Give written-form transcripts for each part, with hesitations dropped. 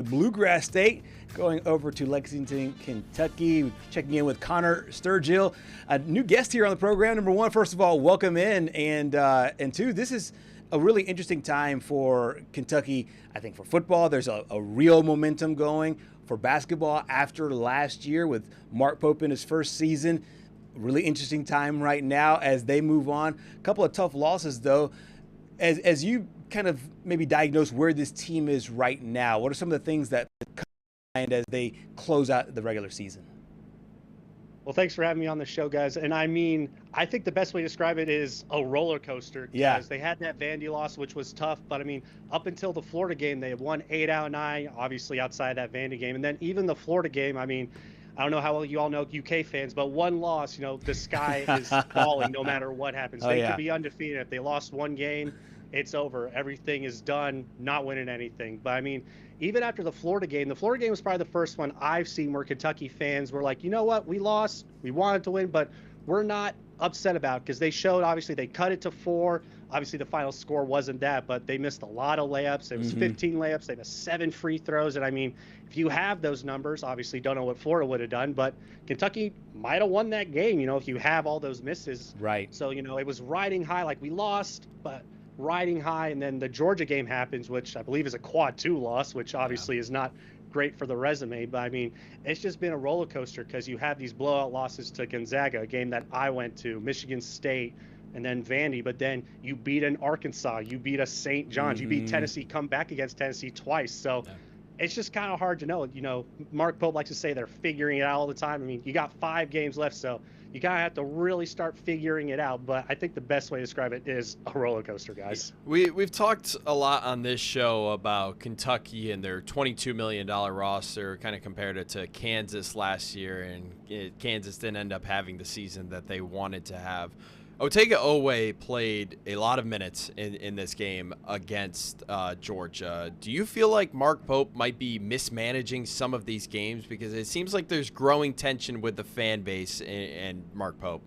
Bluegrass State, going over to Lexington, Kentucky, checking in with Connor Sturgill, a new guest here on the program. Number one, first of all, welcome in, and two, this is a really interesting time for Kentucky. I think for football, there's a real momentum going. For basketball, after last year with Mark Pope in his first season, really interesting time right now as they move on. A couple of tough losses, though. As you kind of maybe diagnose where this team is right now, what are some of the things that come to mind as they close out the regular season? Well, thanks for having me on the show, guys. And I mean, I think the best way to describe it is a roller coaster. Yeah. They had that Vandy loss, which was tough. But I mean, up until the Florida game, they had won 8 out of 9, obviously outside that Vandy game. And then even the Florida game, I mean, I don't know how well you all know UK fans, but one loss, the sky is falling no matter what happens. They could be undefeated. If they lost one game, it's over. Everything is done, not winning anything. But I mean, even after the Florida game was probably the first one I've seen where Kentucky fans were like, you know what, we lost, we wanted to win, but we're not upset about it, because they showed, obviously, they cut it to 4. Obviously, the final score wasn't that, but they missed a lot of layups. It was 15 layups. They missed 7 free throws. And I mean, if you have those numbers, obviously don't know what Florida would have done, but Kentucky might have won that game, if you have all those misses. Right. So, it was riding high, like we lost, but riding high. And then the Georgia game happens, which I believe is a quad 2 loss, which obviously is not great for the resume. But I mean, it's just been a roller coaster, because you have these blowout losses to Gonzaga, a game that I went to, Michigan State, and then Vandy. But then you beat an Arkansas, you beat a St. John's, you beat Tennessee, come back against Tennessee twice. So it's just kind of hard to know. Mark Pope likes to say they're figuring it out all the time. I mean, you got 5 games left, so you kind of have to really start figuring it out. But I think the best way to describe it is a roller coaster, guys. We've talked a lot on this show about Kentucky and their $22 million roster, kind of compared it to Kansas last year, and Kansas didn't end up having the season that they wanted to have. Otega-Oweh played a lot of minutes in this game against Georgia. Do you feel like Mark Pope might be mismanaging some of these games? Because it seems like there's growing tension with the fan base and Mark Pope.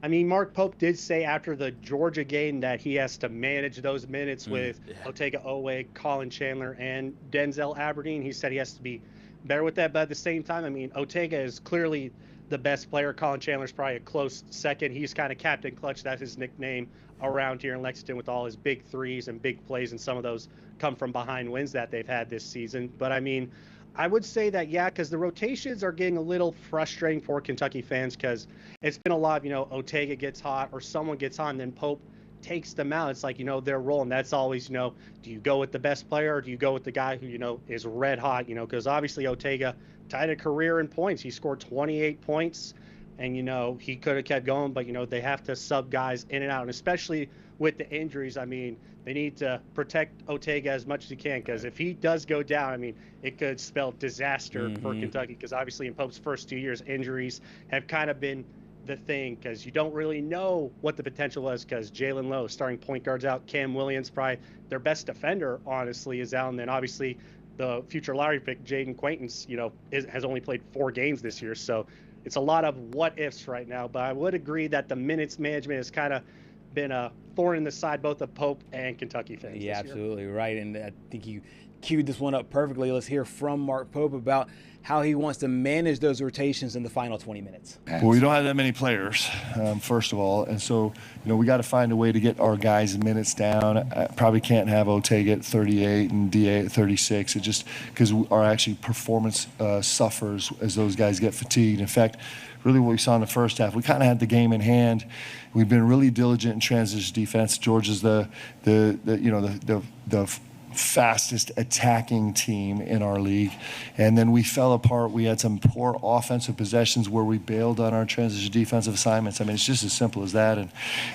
I mean, Mark Pope did say after the Georgia game that he has to manage those minutes with Otega-Oweh, Colin Chandler, and Denzel Aberdeen. He said he has to be better with that. But at the same time, I mean, Otega is clearly the best player. Colin Chandler's probably a close second. He's kind of Captain Clutch. That's his nickname around here in Lexington, with all his big threes and big plays, and some of those come from behind wins that they've had this season. But I mean, I would say that, because the rotations are getting a little frustrating for Kentucky fans, because it's been a lot of, Otega gets hot or someone gets hot and then Pope takes them out. It's like, they're rolling. That's always, do you go with the best player, or do you go with the guy who, is red hot, because obviously Otega tied a career in points. He scored 28 points, and, he could have kept going, but, they have to sub guys in and out, and especially with the injuries. I mean, they need to protect Otega as much as you can, because if he does go down, I mean, it could spell disaster for Kentucky, because obviously in Pope's first 2 years, injuries have kind of been the thing, because you don't really know what the potential was, because Jalen Lowe, starting point guard's out. Cam Williams, probably their best defender, honestly, is out. And then obviously the future lottery pick, Jaden Quaintance, has only played 4 games this year. So it's a lot of what ifs right now. But I would agree that the minutes management has kind of been a thorn in the side, both of Pope and Kentucky fans. Yeah, absolutely right. And I think you queued this one up perfectly. Let's hear from Mark Pope about how he wants to manage those rotations in the final 20 minutes. Well, we don't have that many players, first of all. And so, we got to find a way to get our guys' minutes down. I probably can't have Otega at 38 and DA at 36. It just, because our actually performance suffers as those guys get fatigued. In fact, really what we saw in the first half, we kind of had the game in hand. We've been really diligent in transition defense. Georgia's the fastest attacking team in our league, and then we fell apart. We had some poor offensive possessions where we bailed on our transition defensive assignments. I mean, it's just as simple as that.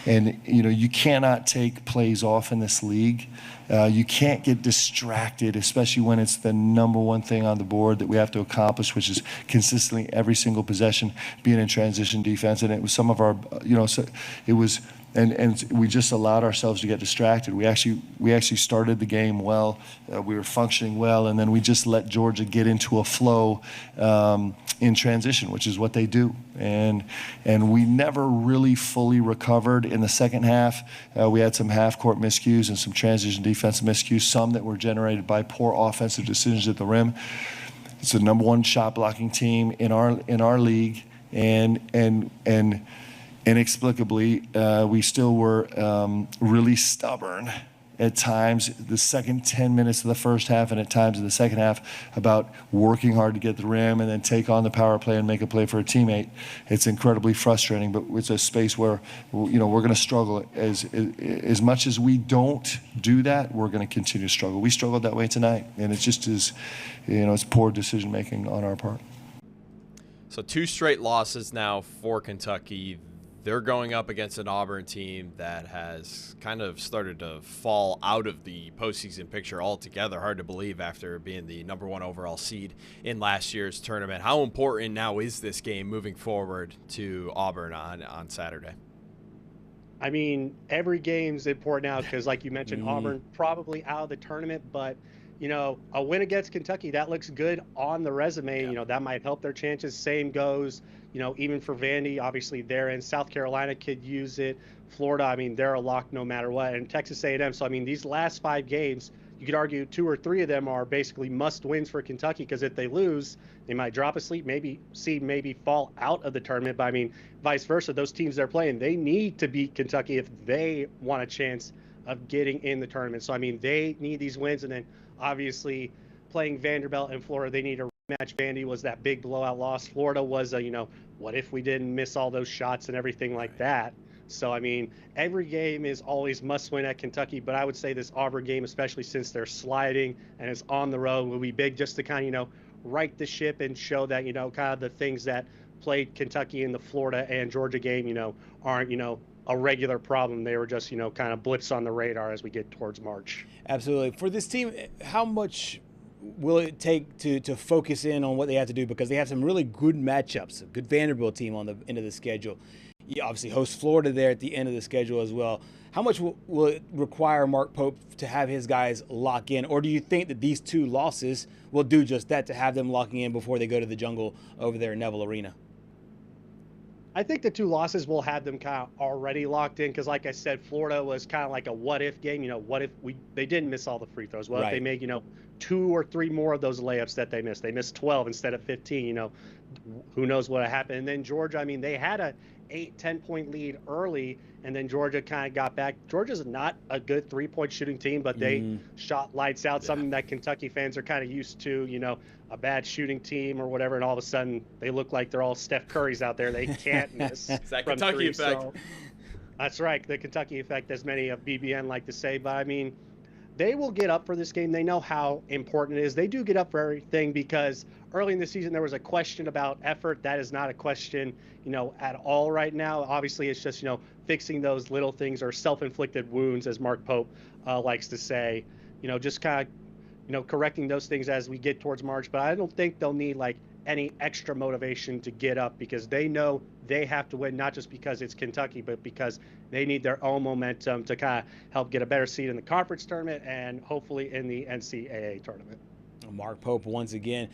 And you cannot take plays off in this league. You can't get distracted, especially when it's the number one thing on the board that we have to accomplish, which is consistently every single possession being in transition defense. And it was some of our, so it was and we just allowed ourselves to get distracted. We actually started the game well. We were functioning well, and then we just let Georgia get into a flow in transition, which is what they do. And we never really fully recovered in the second half. We had some half-court miscues and some transition defensive miscues, some that were generated by poor offensive decisions at the rim. It's the number one shot blocking team in our league, and inexplicably, we still were really stubborn at times, the second 10 minutes of the first half, and at times in the second half, about working hard to get the rim and then take on the power play and make a play for a teammate. It's incredibly frustrating, but it's a space where we're going to struggle. As much as we don't do that, we're going to continue to struggle. We struggled that way tonight, and it just is, it's poor decision making on our part. So 2 straight losses now for Kentucky. They're going up against an Auburn team that has kind of started to fall out of the postseason picture altogether. Hard to believe after being the number 1 overall seed in last year's tournament. How important now is this game moving forward to Auburn on Saturday? I mean, every game's important now because, like you mentioned, Auburn probably out of the tournament, but a win against Kentucky, that looks good on the resume. Yeah. That might help their chances. Same goes, even for Vandy, obviously they're in. South Carolina could use it. Florida, I mean, they're a lock no matter what. And Texas A&M. So, I mean, these last 5 games, you could argue 2 or 3 of them are basically must wins for Kentucky because if they lose, they might drop a seed, maybe fall out of the tournament. But, I mean, vice versa, those teams they're playing, they need to beat Kentucky if they want a chance of getting in the tournament. So, I mean, they need these wins. And then, obviously, playing Vanderbilt and Florida, they need a rematch. Vandy was that big blowout loss. Florida was a, what if we didn't miss all those shots and everything like that. So, I mean, every game is always must win at Kentucky, but I would say this Auburn game, especially since they're sliding and it's on the road, will be big just to kind of, right the ship and show that, kind of the things that played Kentucky in the Florida and Georgia game, aren't, a regular problem. They were just, kind of blips on the radar as we get towards March. Absolutely. For this team, how much will it take to focus in on what they have to do? Because they have some really good matchups, a good Vanderbilt team on the end of the schedule. You obviously host Florida there at the end of the schedule as well. How much will it require Mark Pope to have his guys lock in? Or do you think that these 2 losses will do just that, to have them locking in before they go to the jungle over there in Neville Arena? I think the 2 losses will have them kind of already locked in because, like I said, Florida was kind of like a what-if game. What if they didn't miss all the free throws? What if they made, 2 or 3 more of those layups that they missed? They missed 12 instead of 15. Who knows what happened? And then Georgia, I mean, they had a 8-10 point lead early, and then Georgia kind of got back. Georgia's not a good 3-point shooting team, but they shot lights out, something that Kentucky fans are kind of used to, a bad shooting team or whatever, and all of a sudden they look like they're all Steph Currys out there. They can't miss. It's that Kentucky effect. So, that's right, the Kentucky effect, as many of BBN like to say. But, I mean, they will get up for this game. They know how important it is. They do get up for everything because early in the season there was a question about effort. That is not a question, at all right now. Obviously, it's just, fixing those little things or self-inflicted wounds, as Mark Pope likes to say. Just kind of, correcting those things as we get towards March. But I don't think they'll need, any extra motivation to get up because they know they have to win, not just because it's Kentucky, but because they need their own momentum to kind of help get a better seed in the conference tournament and hopefully in the NCAA tournament. Mark Pope, once again,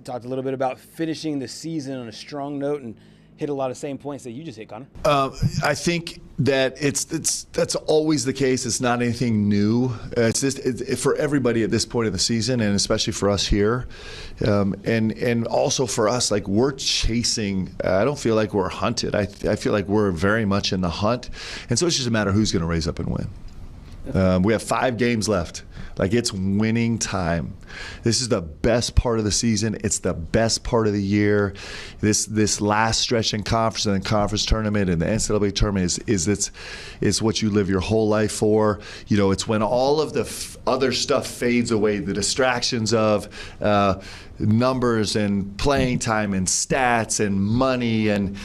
talked a little bit about finishing the season on a strong note and hit a lot of same points that you just hit, Connor. I think that that's always the case. It's not anything new. It's just for everybody at this point of the season, and especially for us here, and also for us. We're chasing. I don't feel like we're hunted. I feel like we're very much in the hunt, and so it's just a matter of who's going to raise up and win. We have 5 games left. It's winning time. This is the best part of the season. It's the best part of the year. This last stretch in conference and the conference tournament and the NCAA tournament is what you live your whole life for. It's when all of the other stuff fades away, the distractions of numbers and playing time and stats and money and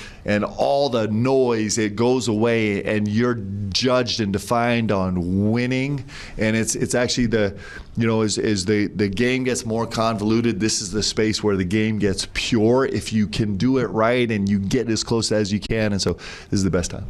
all the noise, it goes away and you're judged and defined on winning. And it's actually as the game gets more convoluted, this is the space where the game gets pure if you can do it right and you get as close as you can. And so this is the best time.